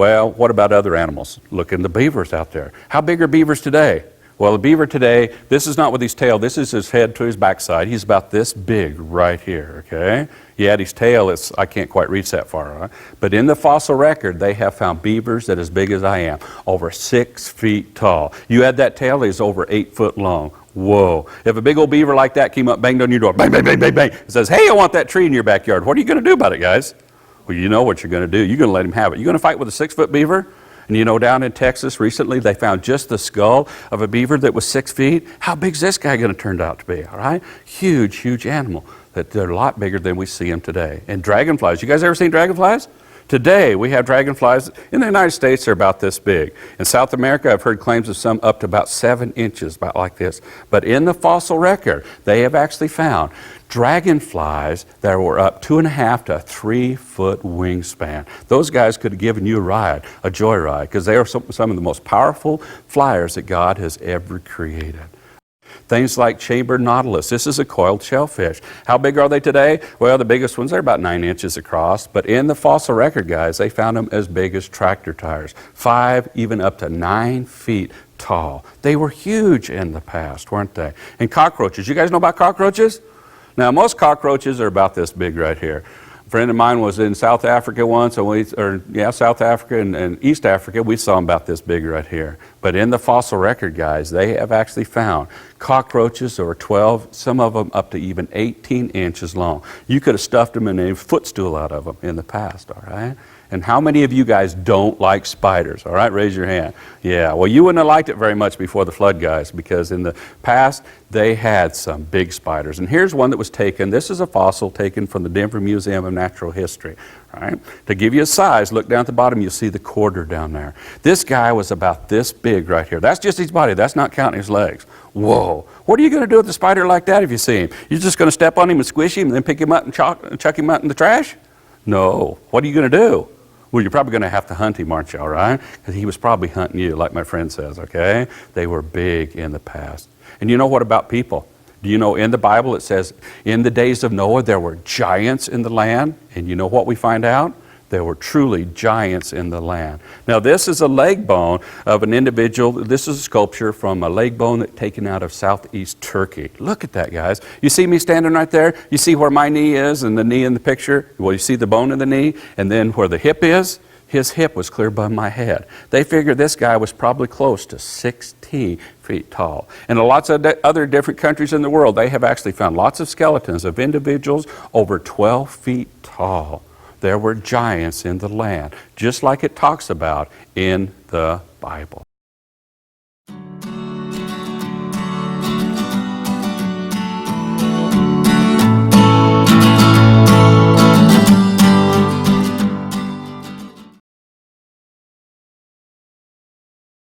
Well, what about other animals? Look in the beavers out there. How big are beavers today? Well, the beaver today, this is not with his tail. This is his head to his backside. He's about this big right here, okay? Yet his tail, I can't quite reach that far, right? But in the fossil record, they have found beavers that as big as I am, over 6 feet tall. You add that tail, he's over 8 foot long. Whoa. If a big old beaver like that came up, banged on your door, bang, bang, bang, bang, bang, and says, hey, I want that tree in your backyard, what are you going to do about it, guys? Well, you know what you're going to do. You're going to let him have it. You're going to fight with a 6-foot beaver? And you know, down in Texas recently, they found just the skull of a beaver that was 6 feet. How big's this guy going to turn out to be, all right? Huge, huge animal. That they're a lot bigger than we see them today. And dragonflies. You guys ever seen dragonflies? Today, we have dragonflies. In the United States, they're about this big. In South America, I've heard claims of some up to about 7 inches, about like this. But in the fossil record, they have actually found dragonflies that were up 2.5 to 3 foot wingspan. Those guys could have given you a ride, a joyride, because they are some of the most powerful flyers that God has ever created. Things like chambered nautilus. This is a coiled shellfish. How big are they today? Well, the biggest ones are about 9 inches across, but in the fossil record, guys, they found them as big as tractor tires, 5, even up to 9 feet tall. They were huge in the past, weren't they? And cockroaches. You guys know about cockroaches? Now, most cockroaches are about this big right here. A friend of mine was in South Africa once, South Africa and East Africa. We saw them about this big right here. But in the fossil record, guys, they have actually found cockroaches that were 12, some of them up to even 18 inches long. You could have stuffed them in a footstool out of them in the past, all right? And how many of you guys don't like spiders? All right, raise your hand. Yeah, well, you wouldn't have liked it very much before the flood, guys, because in the past, they had some big spiders. And here's one that was taken. This is a fossil taken from the Denver Museum of Natural History. All right? To give you a size, look down at the bottom, you'll see the quarter down there. This guy was about this big right here. That's just his body. That's not counting his legs. Whoa. What are you going to do with a spider like that if you see him? You're just going to step on him and squish him and then pick him up and chuck him out in the trash? No. What are you going to do? Well, you're probably going to have to hunt him, aren't you, all right? Because he was probably hunting you, like my friend says, okay? They were big in the past. And you know what about people? Do you know in the Bible it says, in the days of Noah, there were giants in the land? And you know what we find out? There were truly giants in the land. Now, this is a leg bone of an individual. This is a sculpture from a leg bone that's taken out of southeast Turkey. Look at that, guys. You see me standing right there? You see where my knee is and the knee in the picture? Well, you see the bone in the knee? And then where the hip is? His hip was clear above my head. They figured this guy was probably close to 16 feet tall. And in lots of other different countries in the world, they have actually found lots of skeletons of individuals over 12 feet tall. There were giants in the land, just like it talks about in the Bible.